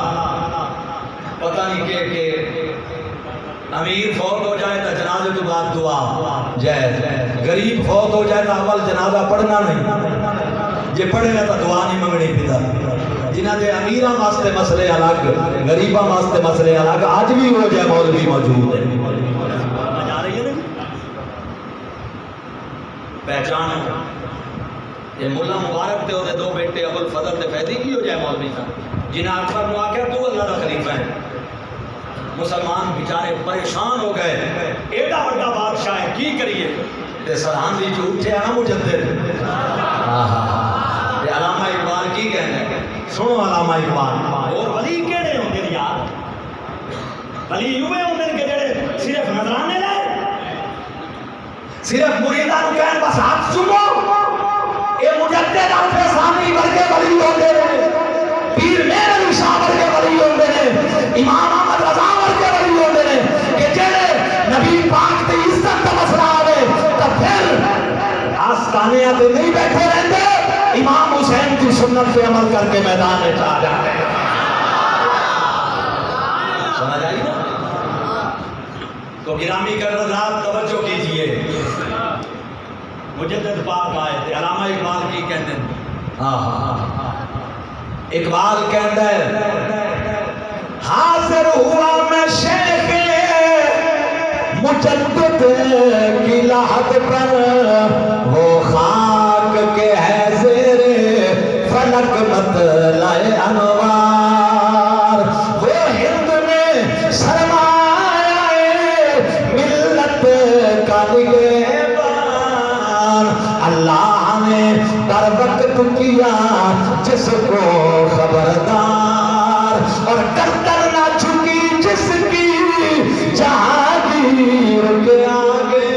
پتہ نہیں کہ امیر فوت ہو جائے تو جنازے کے بعد دعا جائز، غریب فوت ہو جائے تو اول جنازہ پڑھنا نہیں، جے پڑھے گا تو دعا نہیں منگنی پیدا. جنہاں دے امیراں واسطے مسئلے الگ، غریباں واسطے مسئلے الگ. آج بھی وہ جائے مولوی موجود ہے. پہچانو یہ ملا مبارک تے دے دو بیٹے ابو الفضل تے فیضی کی ہو جائے مولوی صاحب جنہیں اکبر نو آکھیا تو اللہ دا خلیفہ ہے. مسلمان بیچارے پریشان ہو گئے ایڈا بڑا بادشاہ ہے کی کریے تے سرحان دی جو اٹھے نا مجدد علامہ اقبال کی کہنے سنو علامہ اقبال اور ولی کیڑے ہوندے یار ولی یوے ہوندے کہ جڑے صرف نظرانے لے صرف مریدان کہن بس ہاتھ چومو اے مجدد عرفے ثانی ورگے ولی ہوندے پیر میر علی شاہ ورگے ولی ہوندے نے امام احمد رضا ورگے ولی ہوندے نے کہ جڑے نبی پاک دی عزت دا مسئلہ آوے تے پھر آستانے تے نہیں بیٹھے رہندے امام حسین کی سنت پہ عمل کر کے میدان میں آ جاتے ہیں. سمجھ آئی نا؟ تو گرامی کر حضرات توجہ کیجئے مجدد پاک آئے تھے علامہ اقبال کی کہتے ہیں اقبال کہتا ہے حاضر ہوا میں شیخ مجدد کی لحد پر وہ خاک کے ہے زیر فلک مطلع انوار وہ ہند میں سرمایہ ملت کا نگہبان اللہ نے در وقت کیا جس کو خبردار اور گردن نہ جھکی جس کی جہانگیر کے آگے.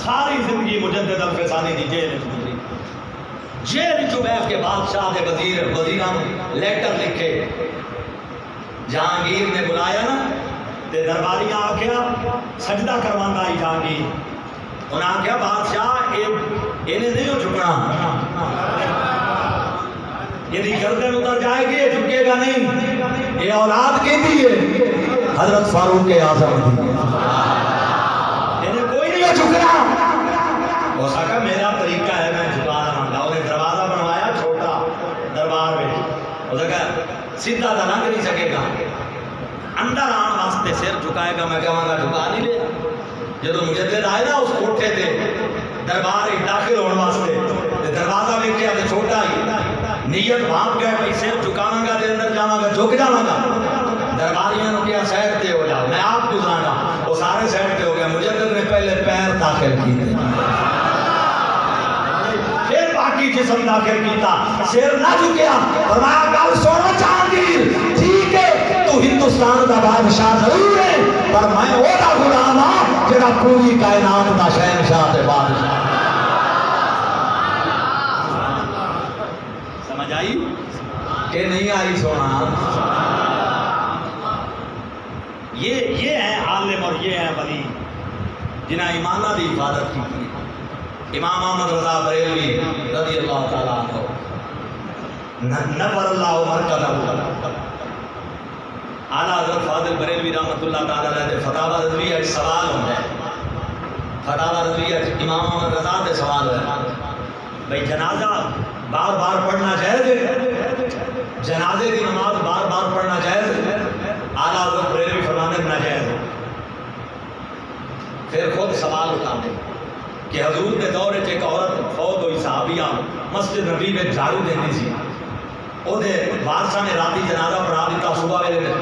ساری زندگی مجدد عرفے ثانی دی جیل گزری جیل جو بیٹھ کے بادشاہ دے وزیران لیٹر لکھے جہانگیر نے بلایا نا تے درباریاں آکھیا سجدہ کرواندا ہی جہانگیر انہاں آکھیا بادشاہ انہیں نہیں ہو جھکنا یہ گردن اتر جائے گی یہ جھکے گا نہیں یہ اولاد کی دی ہے حضرت فاروق اعظم دی انہیں کوئی نہیں ہو جھکنا. وہ سکا میرا طریقہ ہے میں جھکا رہا ہوں انہیں دروازہ بنوایا چھوٹا دربار میں وہ سکا سیدھا تو لنگ نہیں سکے گا اندر آن واسطے سر جھکائے گا میں کہاں گا جھکا نہیں لیا جب مجدد آئے نا اس کوٹھے تھے دربار ہی داخل ہونے واسطے دروازہ میں کیا تھا چھوٹا ہی نیت بھاپ گئے بھائی سر جھکاواں گا دے اندر جاواں گا جھک جاواں گا درباریاں نے کیا سائڈ تے ہو جاؤ میں آپ گزراں گا وہ سارے سائڈ تے ہو گئے مجدد نے پہلے پیر داخل کیے پھر باقی جسم داخل کیتا سر نہ جھکیا فرمایا گل سنو جہانگیر ٹھیک ہے تو ہندوستان دا بادشاہ ضرور ہے پر میں وہ دا غلام ہاں جڑا پوری کائنات دا شہنشاہ تے بادشاہ. سمجھ آئی کہ نہیں آئی سونا؟ یہ ہے عالم اور یہ ہے ولی جنہاں ایمانہ دی حفاظت کی تھی. امام احمد رضا بریلوی رضی اللہ تعالیٰ عنہ نور اللہ مرکزہ اعلیٰ حضرت فاضل بریلوی رحمت اللہ تعالیٰ علیہ فتاوی رضویہ سوال ہوتا ہے فتاوی رضویہ امام احمد رضا سے سوال ہے بھئی جنازہ بار بار پڑھنا جائز ہے جنازے کی نماز بار بار پڑھنا جائز ہے اعلیٰ حضرت بریلوی فرمانے میں ناجائز ہے. پھر خود سوال اٹھاتے کہ حضور کے دور ایک عورت فوت ہوئی صحابیہ مسجد نبی میں جھاڑو دیتی سی وہ دے بادشاہ نے راتی جنازہ پڑھا دیتا صبح ویلے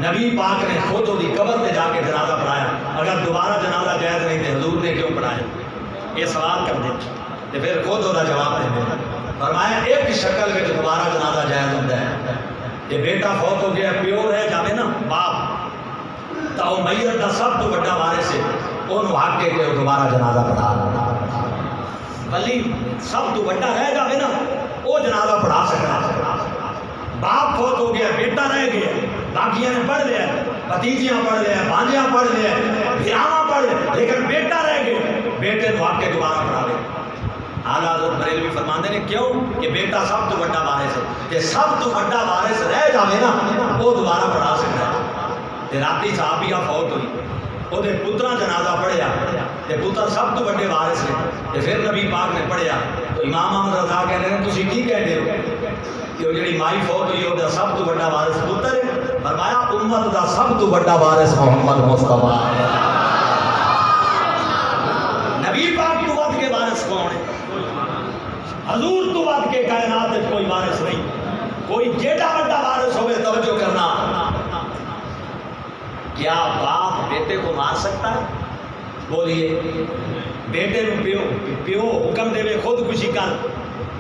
نبی پاک نے خود وہ قبر تے جا کے جنازہ پڑھایا اگر دوبارہ جنازہ جائز نہیں تھے حضور نے کیوں پڑھایا یہ سوال کر دے تو پھر خود وہ جواب دیں فرمایا ایک شکل میں دوبارہ جنازہ جائز ہوتا ہے یہ بیٹا فوت ہو گیا پیور ہے جاوے نا باپ تو میت دا سب تو بڑا وارث ہے انہوں حق کے وہ دوبارہ جنازہ پڑھا ولی سب تو بڑا رہ جاوے نا وہ جنازہ پڑھا سکتا. باپ فوت ہو گیا بیٹا رہ گیا باقیاں نے پڑھ لیا بھتیجیاں پڑھ لیا بھانجیاں پڑھ لیا بھیراواں پڑھ لیا لیکن بیٹا رہ گیا بیٹے تو حق کے دوبارہ پڑھا لے. اعلیٰ حضرت بریلوی فرماندے نے کیوں کہ بیٹا سب تو بڑا وارث ہے کہ سب تو بڑا وارث رہ جاوے نا وہ دوبارہ پڑھا سکتا ہے. راتی صحابیہ فوت ہوئی وہ پترا جنازہ پڑھیا تے پتر سب تو بڑے وارث نے تے پھر نبی پاک نے پڑھیا تو امام احمد رضا کہنے ہیں تسی کی کہتے ہو کہ وہ جڑی مائی فوت ہوئی وہ سب تو بڑا وارث پتر ہے. فرمایا امت دا سب تو بڑا وارث محمد مصطفیٰ حضور تو بات کے کائنات میں کوئی وارث نہیں، کوئی جیڑا بڑا وارث ہوئے توجہ کرنا۔ کیا باپ بیٹے کو مار سکتا ہے؟ بولیے، بیٹے کو پیو حکم دے خودکشی کر،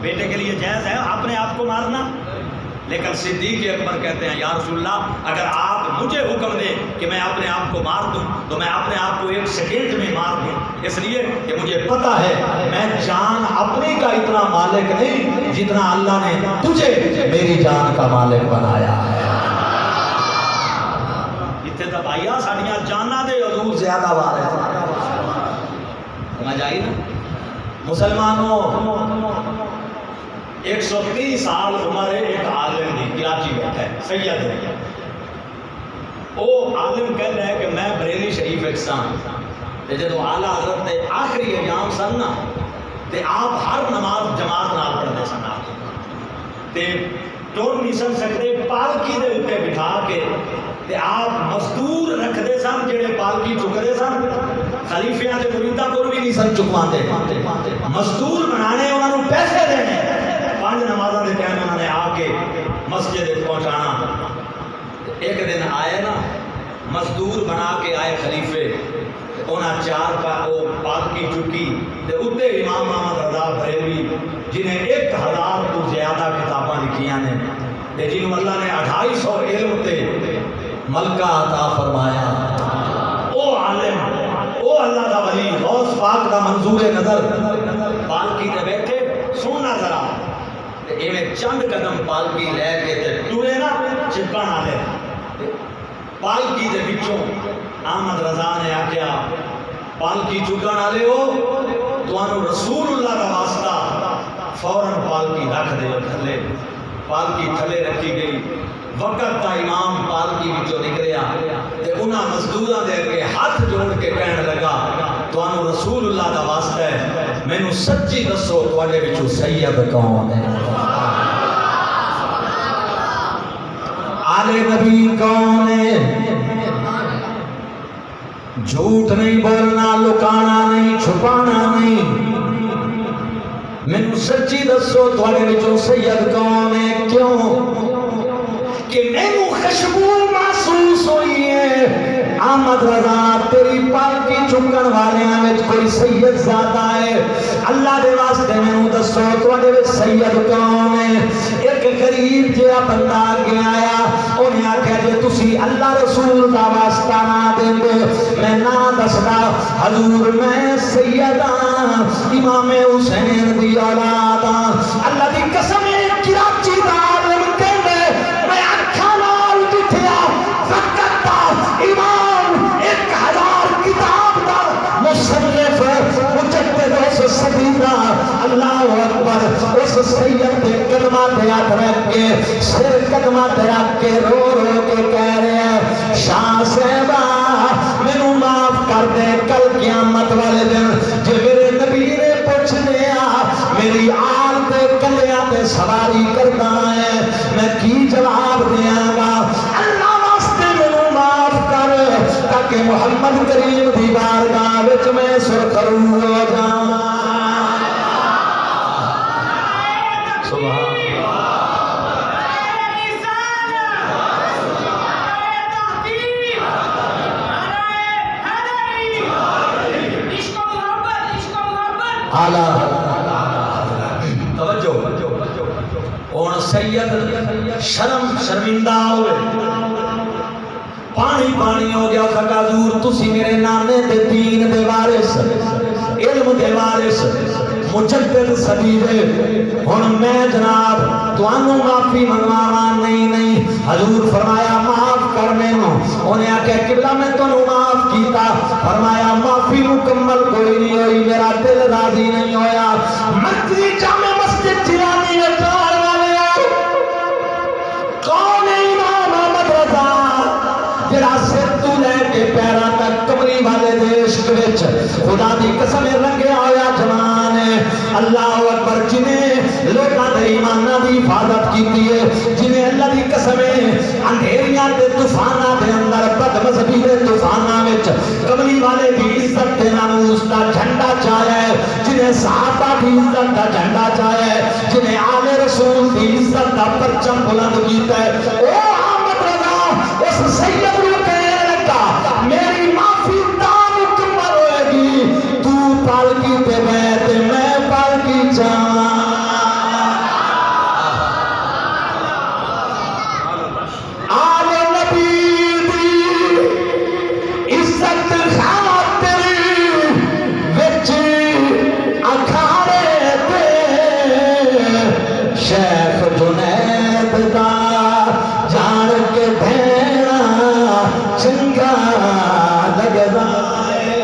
بیٹے کے لیے جائز ہے اپنے آپ کو مارنا؟ لیکن صدیق اکبر کہتے ہیں یا رسول اللہ اگر آپ مجھے حکم دیں کہ میں اپنے آپ کو مار دوں تو میں اپنے آپ کو 1 سیکنڈ میں مار دوں، اس لیے کہ مجھے پتا ہے میں جان اپنی کا اتنا مالک نہیں جتنا اللہ نے تجھے میری جان کا مالک بنایا ہے۔ اتنے تک آئیا ساڑیاں جانا دے حضور زیادہ بار ہے، سمجھ آئی نا؟ مسلمانوں 130 سال عمر ایک عالم دی کراچی بیٹھا ہے، سید ہے، وہ عالم کہہ رہا ہے کہ میں بریلی شریف اکسان تے جدو اعلیٰ حضرت تے آخری ایام سن نا تے آپ ہر نماز جماعت نال پڑھتے سن، آپ تے ٹور نہیں سن سکتے، پالکی دے اوپر بٹھا کے تے آپ مزدور رکھتے سن جڑے پالکی چکتے سن، خلیفیاں تے مریداں کو بھی نہیں سن چکواندے، مزدور بنانے انہاں نوں پیسے دینے، 5 نمازاں دے ٹائم انہوں نے آ کے مسجد پہنچانا۔ ایک دن آئے نا مزدور بنا کے آئے خلیفے، انہاں 4 پالکی چکی تے اتنے امام محمد رضا بریلوی جنہیں 1000 تو زیادہ کتاباں لکھیاں نے تے جنہوں اللہ نے 250 علم تے ملکہ عطا فرمایا، او عالم او اللہ دا ولی غوث پاک دا منظور نظر پالکی تے بیٹھے سننا ذرا ایویں چند قدم پالکی لے کے تے ٹرے نا چپکن والے پالکی دے وچوں احمد رضا نے آکھیا پالکی چکن والے ہو تانوں رسول اللہ دا واسطہ فوراً پالکی رکھ دے تھلے، پالکی تھلے رکھی گئی، وقت دا امام پالکی وچوں نکلیا تے انہاں مزدوراں دے اگے ہاتھ جوڑ کے کہن لگا تانوں رسول اللہ دا واسطہ ہے مینوں سچی دسو تواڈے وچوں سید کون ہے؟ آل نبی کون ہے؟ جھوٹ نہیں بولنا، لکانا نہیں، چھپانا نہیں، مینوں سچی دسو تواڈے وچوں سید کون ہے؟ کیوں کہ مینوں خوشبو محسوس ہوئی ہے احمد رضا تیری پالکی چکن والیاں وچ کوئی سید زیادہ ہے، اللہ دے واسطے مینوں دسو تواڈے وچ سید کون ہے؟ ایک غریب جہا بندہ اگے آیا، انہیں آکھیا جے تسی اللہ رسول دا واسطہ نہ دیندے میں نہ دسدا حضور میں سید ہاں، امام حسین دی اولاد ہاں، اللہ دی قسم ہے کراچی دا عالم کہندے میں اکھاں نال دکھیا فقط امام 1000 کتاب دا مصنف مجدد اس صدی دا، اللہ اکبر، اس سید دے قدماں تے ہاتھ رکھ کے سر قدماں تے رکھ کے رو رو کے کہہ رہے ہیں شاہ صاحبہ مینوں معاف کر دے، کل قیامت والے دن جے میرے نبی نے پوچھ لیا میری آل تے کلیاں تے سواری کردا ہے میں کی جواب دیاں گا؟ اللہ واسطے مینوں معاف کر تاکہ محمد کریم دی بارگاہ وچ میں سرخرو ہو جاواں۔ سبحان توجہ ہن سید شرمندہ ہوئے، پانی پانی ہو گیا، کہا حضور تسی میرے نانے دے دین دے وارث، علم دے وارث، مجدد صدی دے، ہن میں جناب تانوں معافی منگواواں؟ نہیں حضور فرمایا معاف کر مینوں، انہیں آکھیا قبلہ میں تانوں معاف کیتا، فرمایا معافی مکمل کوئی نہیں ہوئی، میرا دل راضی نہیں ہویا۔ مرکزی جامع مسجد چرانی میں چار والے کون ہے؟ امام احمد رضا جڑا سر تو لے کے پیراں تک کمری والے دیش وچ خدا دی قسم رنگیا ہویا جوان ہے، اللہ اکبر، جنہیں لوکاں دے ایماناں دی حفاظت کیتی ہے، جنہیں اللہ دی قسم اندھیریاں دے طوفاناں دے اندر بد مذہبی دے طوفاناں وچ کملی والے دی عزت تے ناموس دا جھنڈا چایا ہے، جنہیں جنہیں صحابہ کی عزت کا جھنڈا چاہے، جنہیں آل رسول کی عزت کا پرچم بلند کیتا ہے، او احمد رضا اس سید نو کہنے لگا میری معافی تا مکمل ہوئے گی، تو پالکی تے بیٹھ میں پالکی جاواں۔ آل نبی دی عزت خاطر وچ اکھاڑے تے شیخ جنید دا جان کے بھیڑا چنگا لگدا ہے۔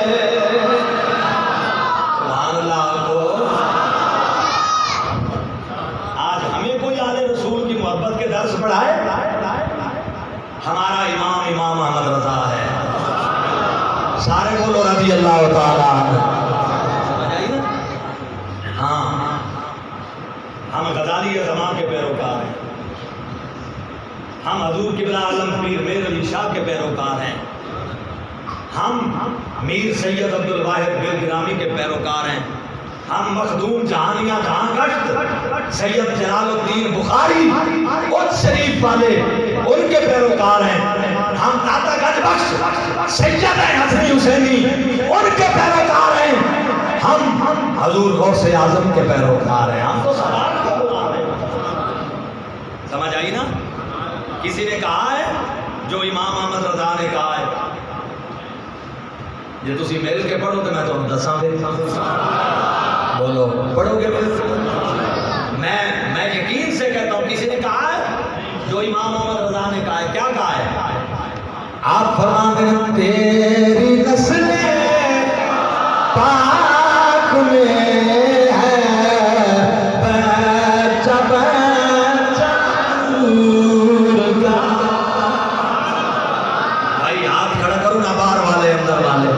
سبحان اللہ کو آج ہمیں کوئی آل رسول کی محبت کے درس پڑھائے؟ ہمارا امام احمد رضا ہے، سارے بولو رضی اللہ تعالیٰ عنہ۔ سمجھ آئی نا؟ ہاں ہم غزالی زمان کے پیروکار ہیں، ہم حضور قبلہ عالم پیر میر علی شاہ کے پیروکار ہیں، ہم میر سید عبدالواحد بن گرامی کے پیروکار ہیں، ہم مخدوم جہانیہ جہاں گشت سید جلال الدین بخاری قدس شریف والے ان کے پیروکار ہیں، ہم داتا گنج بخش سید حسنی حسینی ان کے پیروکار ہیں، ہم حضور غوث اعظم کے پیروکار ہیں، ہم تو سوال کے غلام ہیں۔ سمجھ آئی نا؟ کسی نے کہا ہے جو امام احمد رضا نے کہا ہے، یہ تسی مل کے پڑھو تو میں تمہیں دساں دے، بولو پڑھو گے مل کے؟ میں یقین سے کہتا ہوں کسی نے کہا ہے جو امام احمد رضا نے کہا ہے، کیا کہا ہے؟ آپ فرماتے ہیں تیری نسل پاک میں ہے بچہ بچہ نور کا۔ بھائی ہاتھ کھڑا کرو نا، باہر والے اندر والے،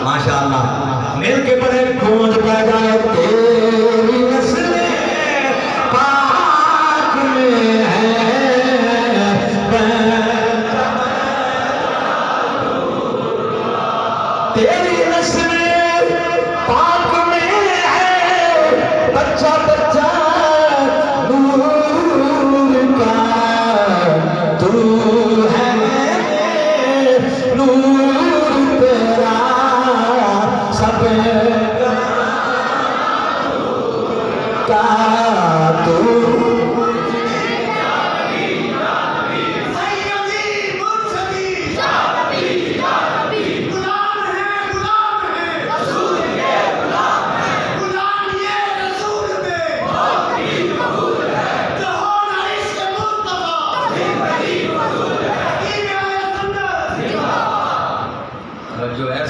ماشاءاللہ مل کے بڑے گونج پیدا ہے تیری نسل پاک میں ہے تیری نسل پاک میں ہے بچہ بچہ نور کا، تو ہے نور تیرا سب کا تو جو ہے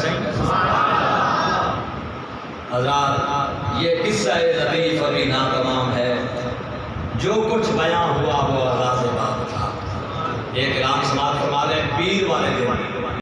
حضرات یہ قصہ لطیف ابھی ناتمام ہے، جو کچھ بیان ہوا وہ آغاز بات تھا۔ ایک رام سماعت فرما لیں پیر والے دن